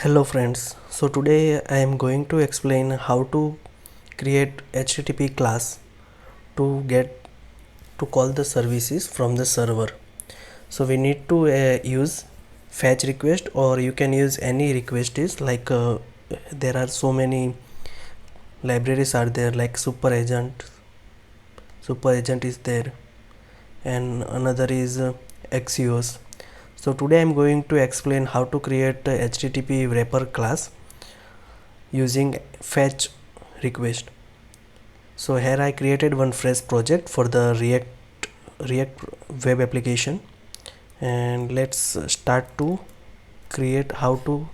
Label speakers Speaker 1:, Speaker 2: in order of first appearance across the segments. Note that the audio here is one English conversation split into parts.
Speaker 1: Hello friends, so today I am going to explain how to create HTTP class to call the services from the server. So we need to use fetch request, or you can use any request is like there are so many libraries are there like super agent is there, and another is Axios. So today I am going to explain how to create a HTTP wrapper class using fetch request. So here I created one fresh project for the React web application, and let's start to create how to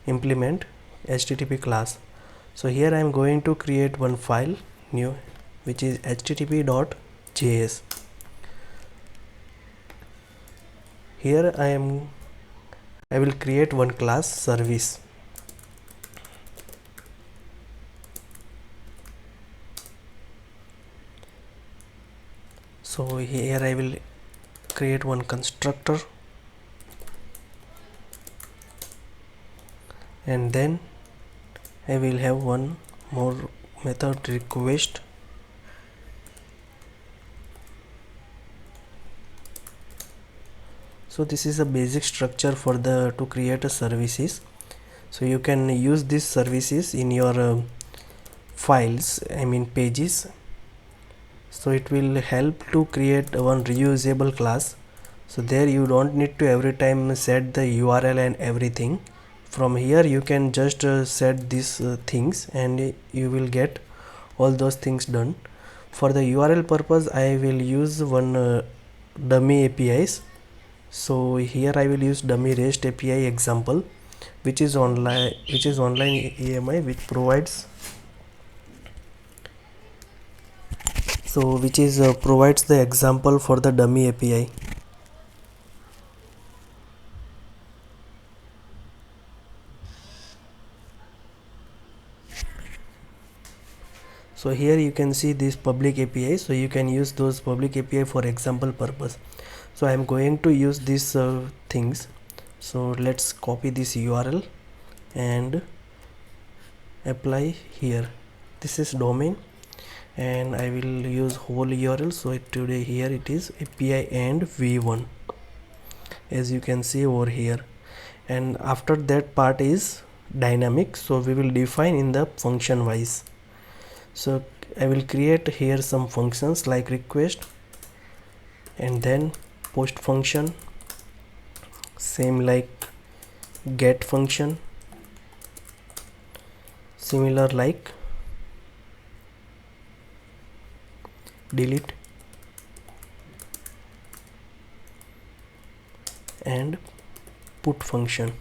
Speaker 1: implement HTTP class. So here I am going to create one file new, which is http.js. Here I will create one class service. So here I will create one constructor, and then I will have one more method request. So this is a basic structure for the to create a services. So you can use these services in your files, pages. So it will help to create one reusable class. So there you don't need to every time set the URL and everything. From here you can just set these things, and you will get all those things done. For the URL purpose I will use one dummy APIs. So here I will use dummy REST API example, which is online EMI, which provides provides the example for the dummy API. So here you can see this public API, so you can use those public API for example purpose. So I am going to use these things. So let's copy this URL and apply here. This is domain, and I will use whole URL. So today here it is API and v1, as you can see over here. And after that part is dynamic, so we will define in the function wise. So I will create here some functions like request, and then post function, same like get function, similar like delete, and put function.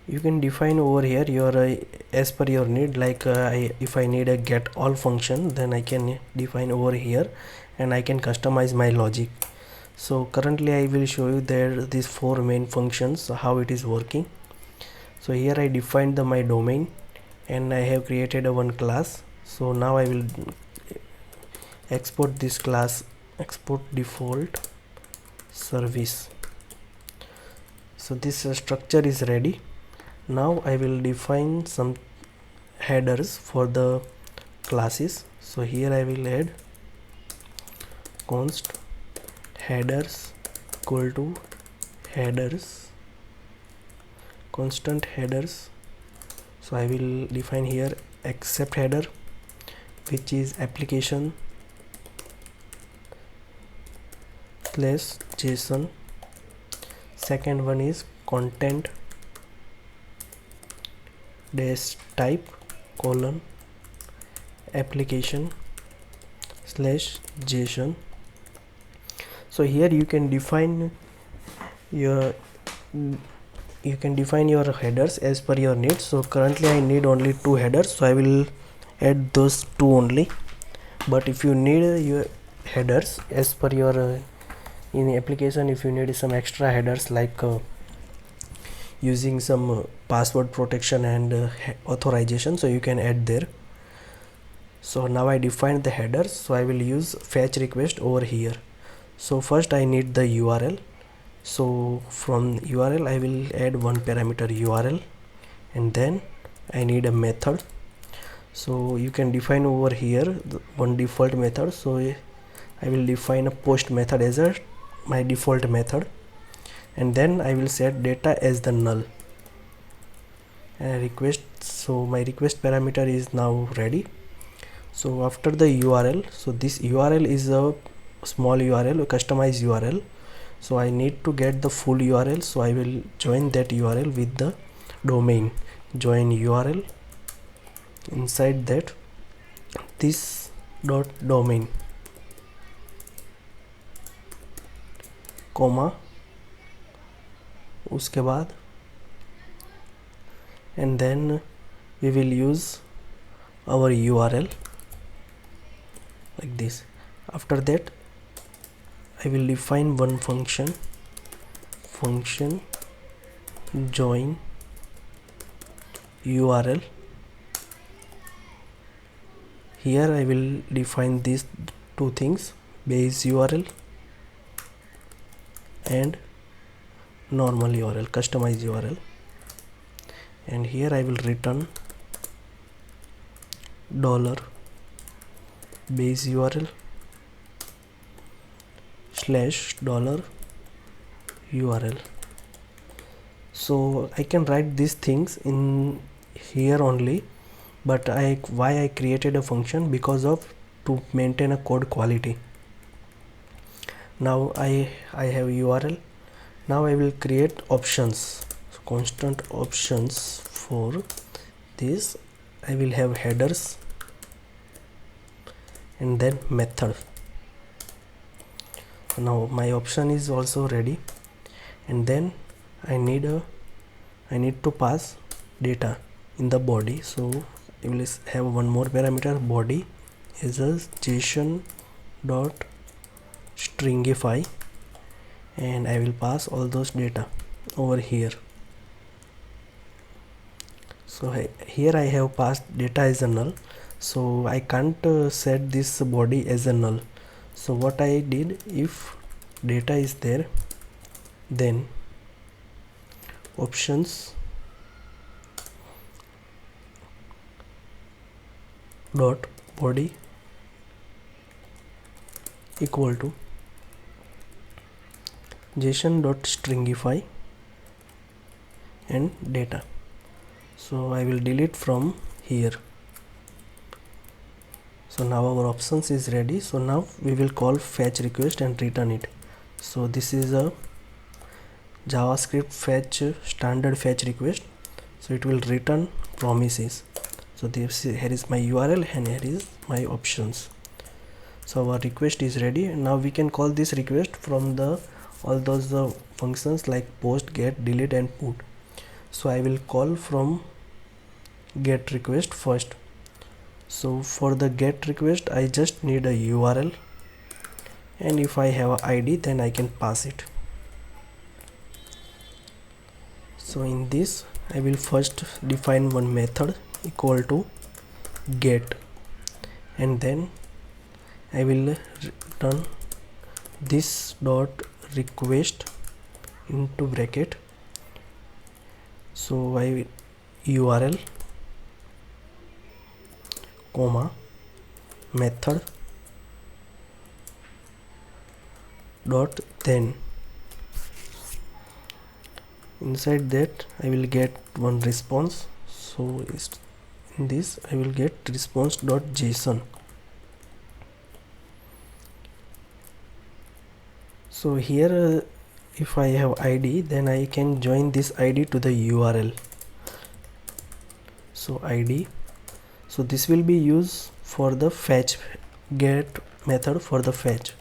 Speaker 1: You can define over here your as per your need, like if I need a get all function, then I can define over here, and I can customize my logic. So currently I will show you there these four main functions, how it is working. So here I defined my domain, and I have created a one class. So now I will export this class, export default service. So this structure is ready. Now I will define some headers for the classes. So here I will add const headers equal to headers, constant headers. So I will define here accept header, which is application slash JSON. Second one is content dash type colon application slash JSON. So here you can define your headers as per your needs. So currently I need only two headers, so I will add those two only. But if you need your headers as per your in the application, if you need some extra headers like using some password protection and authorization, so you can add there. So now I defined the headers, so I will use fetch request over here. So first I need the URL, So from URL I will add one parameter URL, and then I need a method. So you can define over here one default method. So I will define a post method as my default method, and then I will set data as the null and request. So my request parameter is now ready. So after the URL, so this URL is a small URL, a customized URL. So I need to get the full URL, so I will join that URL with the domain. Join URL, inside that this dot domain, comma, उसके बाद, and then we will use our URL like this. After that I will define one function join URL. Here I will define these two things, base URL and normal URL, customized URL, and here I will return dollar base URL slash dollar URL. So I can write these things in here only, but why I created a function, because of to maintain a code quality. Now I have URL. Now I will create options, so constant options. For this I will have headers and then method. Now my option is also ready, and then I need to pass data in the body. So I will have one more parameter, body is a JSON dot stringify, and I will pass all those data over here. So here I have passed data as a null, so I can't set this body as a null. So what I did, if data is there, then options dot body equal to JSON dot stringify and data. So I will delete from here. So now our options is ready. So now we will call fetch request and return it. So this is a JavaScript fetch, standard fetch request. So it will return promises. So this here is my URL and here is my options. So our request is ready, and now we can call this request from the all those functions like post, get, delete and put. So I will call from get request first. So for the get request I just need a URL, and if I have a ID then I can pass it. So in this I will first define one method equal to get, and then I will return this dot request into bracket. So I will URL comma method dot then inside that I will get one response. So in this I will get response dot JSON. So here if I have ID, then I can join this ID to the URL. So ID, so this will be used for the fetch get method. For the fetch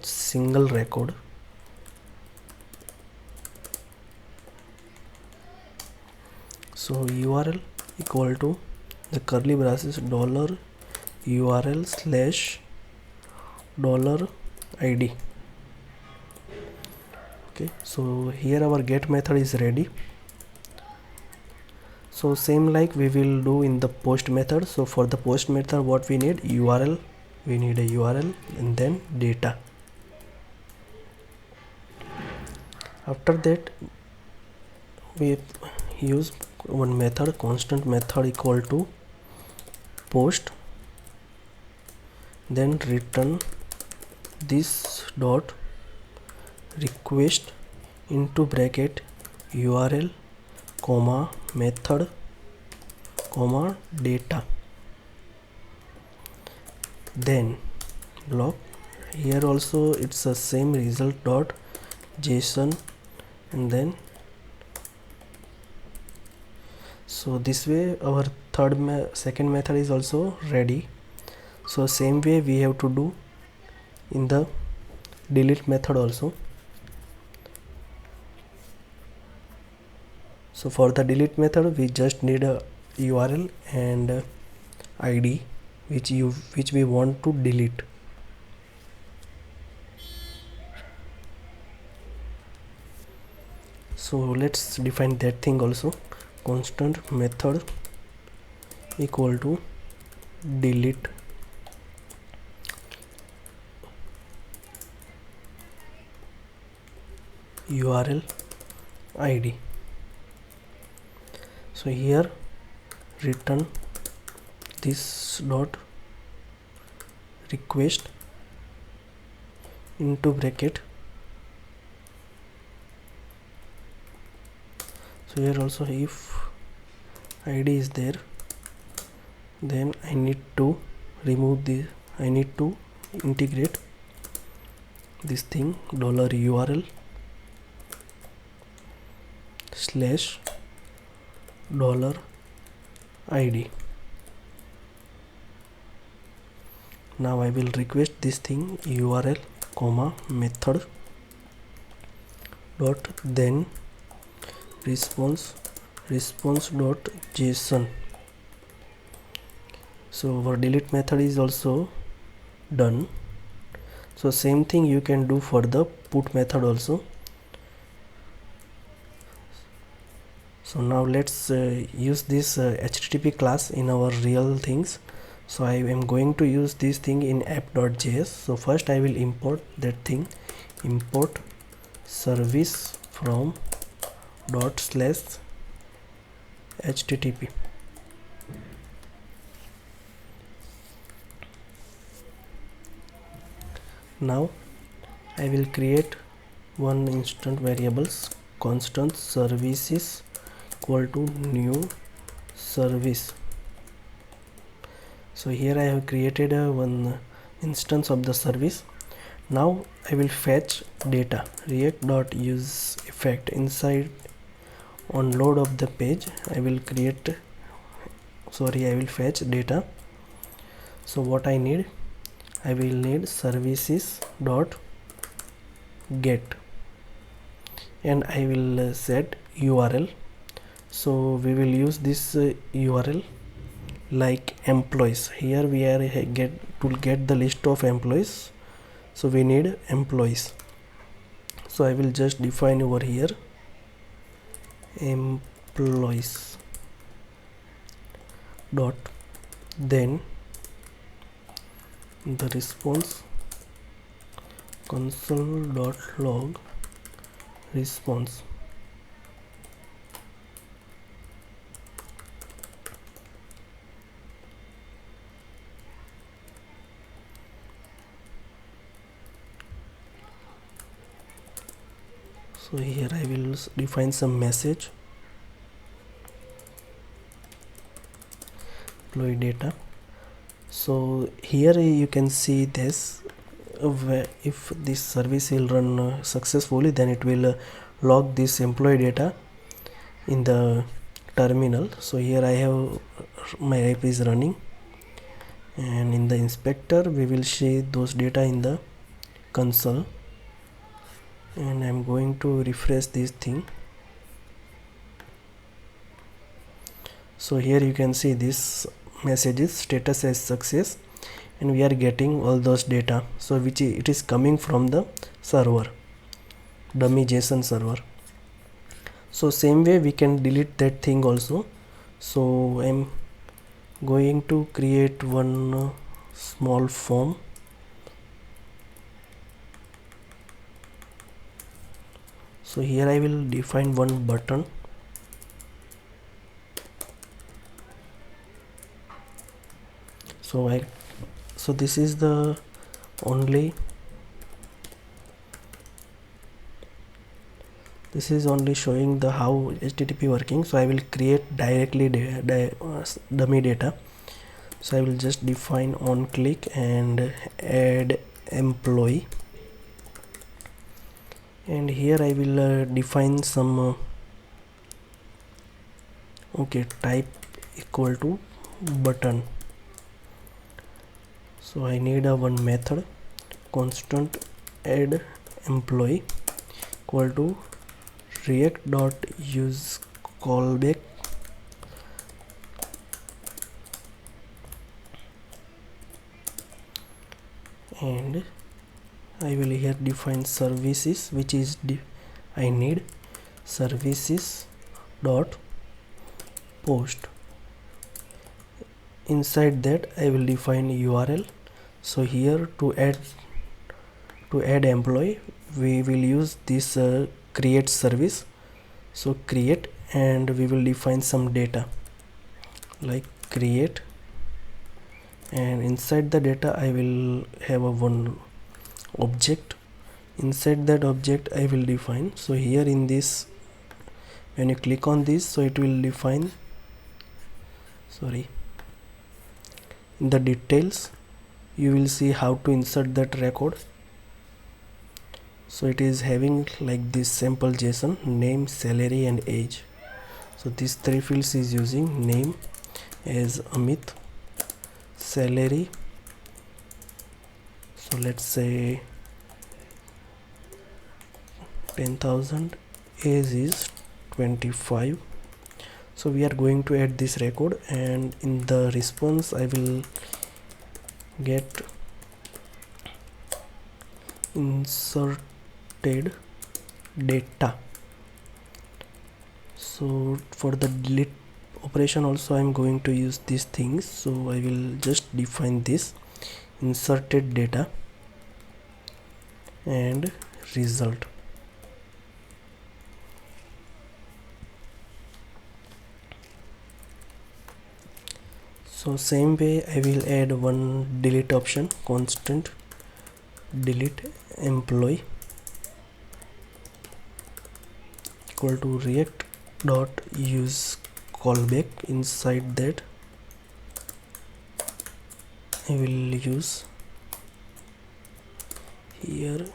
Speaker 1: single record, so URL equal to the curly braces dollar URL slash dollar ID. Okay, so here our get method is ready. So same like we will do in the post method. So for the post method what we need, URL, we need a URL and then data. After that we use one method, constant method equal to post, then return this dot request into bracket URL comma method comma data, then block. Here also it's the same result dot JSON, and then so this way our second method is also ready. So same way we have to do in the delete method also. So for the delete method we just need a URL and ID which we want to delete. So let's define that thing also. Constant method equal to delete URL ID. So here return this dot request into bracket. So here also if ID is there, then I need to remove the I need to integrate this thing $URL slash $ID. Now I will request this thing URL comma method dot then response dot JSON. So our delete method is also done. So same thing you can do for the put method also. So now let's use this HTTP class in our real things. So I am going to use this thing in app.js. So first I will import that thing, import service from dot slash HTTP. Now I will create one instant variables, constant services equal to new service. So here I have created one instance of the service. Now I will fetch data, react.use effect inside on load of the page. I will fetch data. So what I need, I will need services dot get, and I will set URL. So we will use this URL like employees. Here we are get the list of employees, so we need employees. So I will just define over here employees dot then the response console.log response. So here I will define some message, employee data. So here you can see this, if this service will run successfully, then it will log this employee data in the terminal. So here I have my app is running, and in the inspector we will see those data in the console, and I'm going to refresh this thing. So here you can see this message is status as success, and we are getting all those data. So which it is coming from the server, dummy JSON server. So same way we can delete that thing also. So I'm going to create one small form. So here I will define one button. So this is the only showing the how HTTP working. So I will create directly dummy data. So I will just define on click and add employee, and here I will define some type equal to button. So I need a one method constant add employee equal to React.use callback, and I will here define services, which is I need services dot post. Inside that I will define URL. So here to add employee we will use this create service. So create, and we will define some data like create, and inside the data I will have a one object. Inside that object I will define, so here in this, when you click on this, so it will define, in the details you will see how to insert that record. So it is having like this sample JSON, name, salary and age. So these three fields is using name as Amit, salary, so let's say 10,000, age is 25. So we are going to add this record, and in the response I will get inserted data. So for the delete operation also I am going to use these things. So I will just define this inserted data and result. So same way I will add one delete option, constant delete employee equal to react dot use callback. Inside that I will use here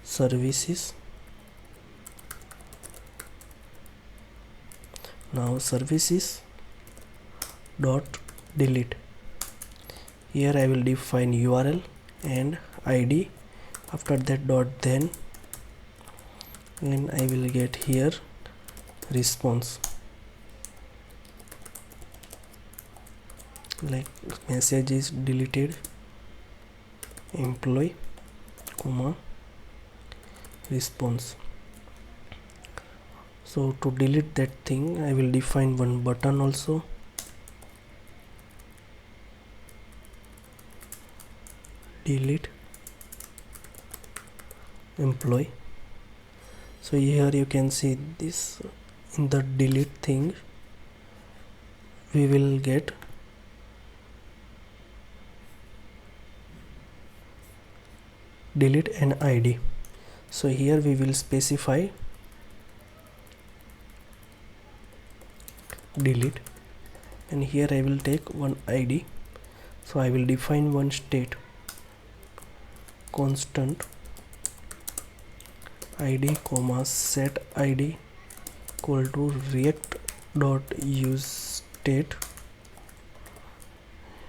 Speaker 1: services. Now services dot delete, here I will define URL and ID. After that dot then I will get here response, like message is deleted employee comma response. So to delete that thing I will define one button also, delete employee. So here you can see this, in the delete thing we will get delete and ID. So here we will specify delete, and here I will take one ID. So I will define one state constant ID comma set ID equal to react dot use state,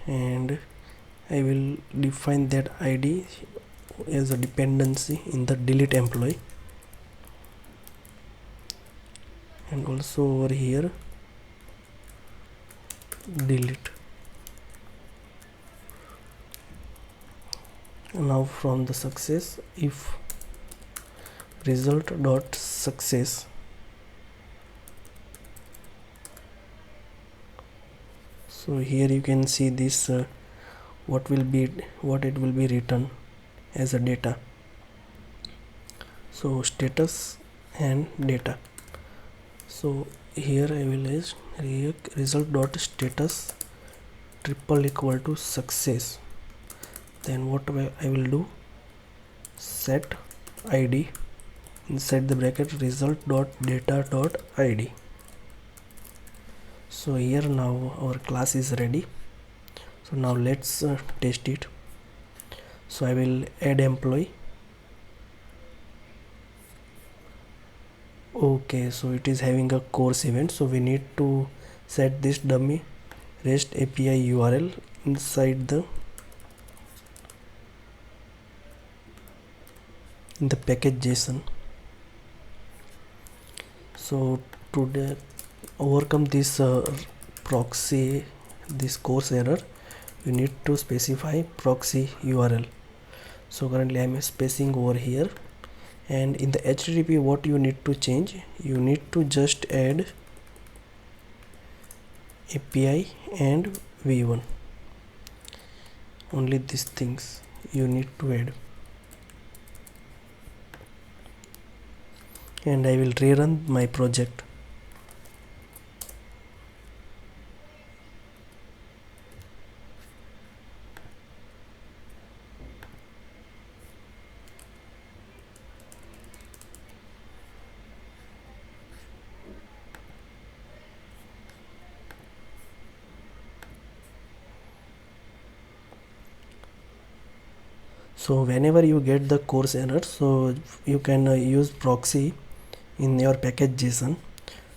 Speaker 1: and I will define that ID as a dependency in the delete employee, and also over here delete. Now from the success, if result dot success, so here you can see this what it will be written as a data. So status and data. So here I will use result dot status triple equal to success. Then what I will do, set id inside the bracket result dot data dot id. So here now our class is ready. So now let's test it. So I will add employee. Okay, so it is having a course event, so we need to set this dummy REST API URL inside in the package JSON. So to overcome this proxy, this course error, you need to specify proxy URL. So currently I am spacing over here, and in the HTTP what you need to change, you need to just add API and v1, only these things you need to add. And I will rerun my project. So whenever you get the course error, so you can use proxy in your package JSON.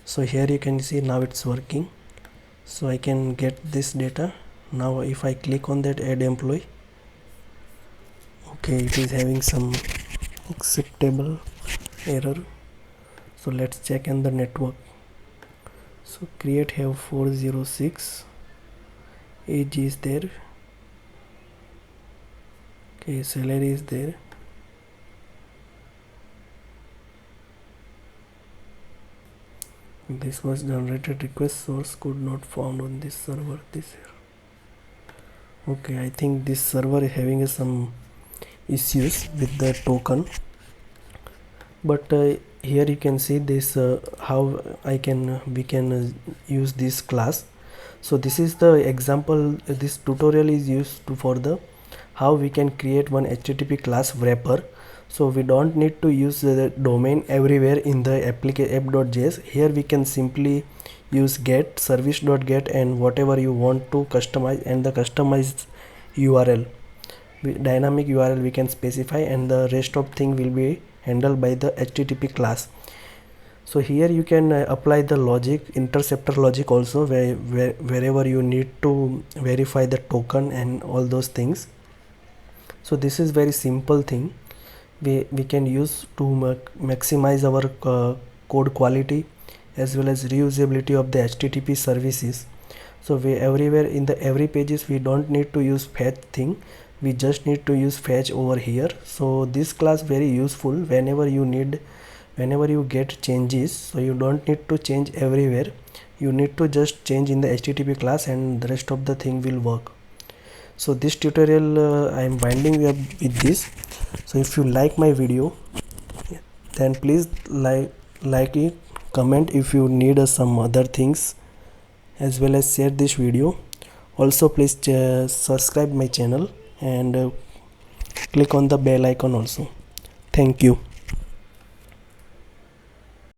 Speaker 1: So here you can see now it's working. So I can get this data. Now if I click on that add employee, okay, it is having some acceptable error. So let's check in the network. So create have 406, age is there, okay, salary is there, this was generated, request source could not found on this server, this here. Okay, I think this server is having some issues with the token, but here you can see this how we can use this class. So this is the example, this tutorial is used for the how we can create one HTTP class wrapper. So we don't need to use the domain everywhere in the app.js. Here we can simply use get service.get and whatever you want to customize, and the customized URL, dynamic URL we can specify, and the rest of thing will be handled by the HTTP class. So here you can apply the logic, interceptor logic also, wherever you need to verify the token and all those things. So this is very simple thing we can use to maximize our code quality as well as reusability of the HTTP services. So we everywhere in the every pages we don't need to use fetch thing, we just need to use fetch over here. So this class very useful whenever you get changes, so you don't need to change everywhere, you need to just change in the HTTP class and the rest of the thing will work. So this tutorial I am winding up with this. So if you like my video, then please like it, comment if you need some other things, as well as share this video. Also please subscribe my channel and click on the bell icon also. Thank you.